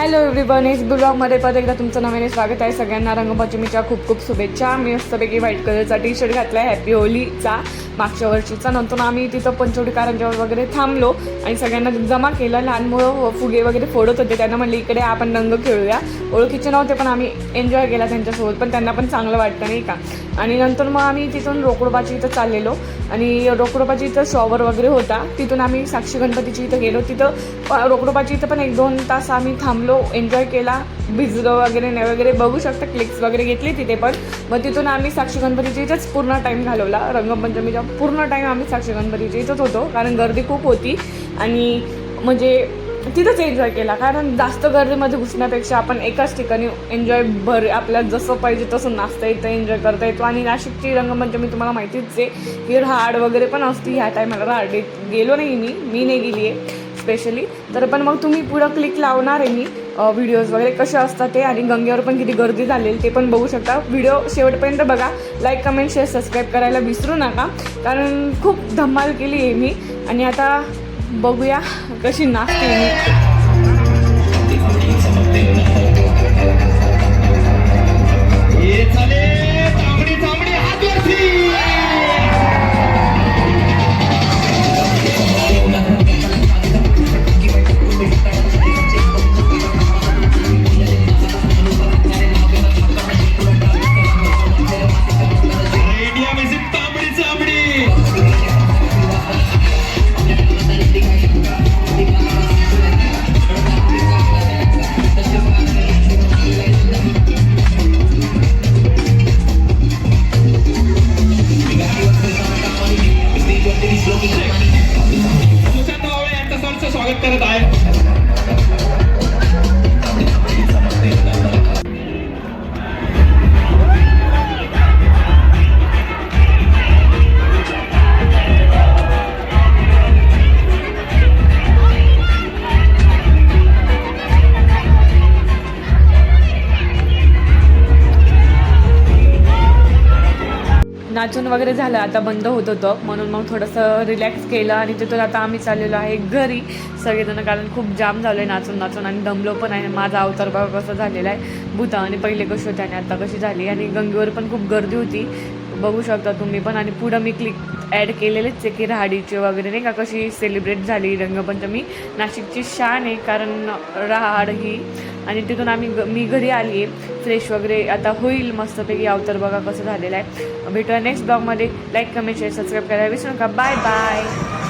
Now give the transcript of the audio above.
Hello everyone, इस ब्लॉगमध्ये परत एकदा तुमचं नव्याने स्वागत आहे. सगळ्यांना रंगपंचमीच्या खूप खूप शुभेच्छा. मी मस्तपैकी व्हाईट कलरचा टी शर्ट घातला आहे हॅपी होलीचा, मागच्या वर्षीचा. नंतर आम्ही तिथं पंचवटी कारंजावर वगैरे थांबलो आणि सगळ्यांना जमा केलं. लहान मुलं फुगे वगैरे फोडत होते, त्यांना म्हणले इकडे आपण रंग खेळूया. ओळखीचे नव्हते पण आम्ही एन्जॉय केला त्यांच्यासोबत, पण त्यांना पण चांगलं वाटतं नाही का. आणि नंतर मग आम्ही तिथून रोकडोबाची इथं चाललेलो आणि रोकडोबाची इथं शॉवर वगैरे होता. तिथून आम्ही साक्षी गणपतीची इथं गेलो. तिथं रोकडोबाची इथं पण 1-2 तास आम्ही थांबलो, एन्जॉय केला, भिजलो वगैरे नाही वगैरे बघू शकता, क्लिक्स वगैरे घेतली तिथे पण. मग तिथून आम्ही साक्षी गणपतीच्या इथंच पूर्ण टाईम घालवला. रंगपंचमीचा पूर्ण टाईम आम्ही साक्षी गणपतीच्या इथंच होतो, कारण गर्दी खूप होती आणि म्हणजे तिथंच एन्जॉय केला. कारण जास्त गर्दीमध्ये घुसण्यापेक्षा आपण एकाच ठिकाणी एन्जॉय आपल्याला जसं पाहिजे तसं नाचता येतं, एन्जॉय करता येतो. आणि नाशिकची रंगपंचमी तुम्हाला माहितीच आहे की राहाड वगैरे पण असती. ह्या टायमाला राहाडीत गेलो नाही मी नाही गेली आहे स्पेशली. तर पण मग तुम्ही पुढं क्लिक लावणार आहे मी व्हिडिओज वगैरे कसे असतात ते, आणि गंगेवर पण किती गर्दी झालेली ते पण बघू शकता. व्हिडिओ शेवटपर्यंत बघा. लाईक, कमेंट, शेअर, सबस्क्राईब करायला विसरू नका, कारण खूप धमाल केली आहे मी. आणि आता बघूया कशी नाचते मी. स्वागत करत आहे. नाचून वगैरे झालं, आता बंद होत होतं म्हणून मग थोडंसं रिलॅक्स केलं. आणि तिथून आता आम्ही चाललेलो आहे घरी सगळेजण, कारण खूप जाम झालो आहे नाचून आणि दमलो पण आहे. माझा अवतार बघा कसा झालेला आहे भूता, आणि पहिले कशी होते आणि आता कशी झाली. आणि गंगेवर पण खूप गर्दी होती, बघू शकता तुम्ही पण. आणि पुढं मी क्लिक ॲड केलेलेच आहे की राहाडीचे वगैरे नाही का कशी सेलिब्रेट झाली रंगपंचमी. नाशिकची शान आहे कारण राहाड ही. आणि तिथून मी घरी आली आहे, फ्रेश वगैरे आता होईल मस्तपैकी. अवतार बघा कसं झालेलं आहे. भेटूया नेक्स्ट ब्लॉगमध्ये. लाईक, कमेंट, शेअर, सबस्क्राईब करायला विसरू नका. Bye bye.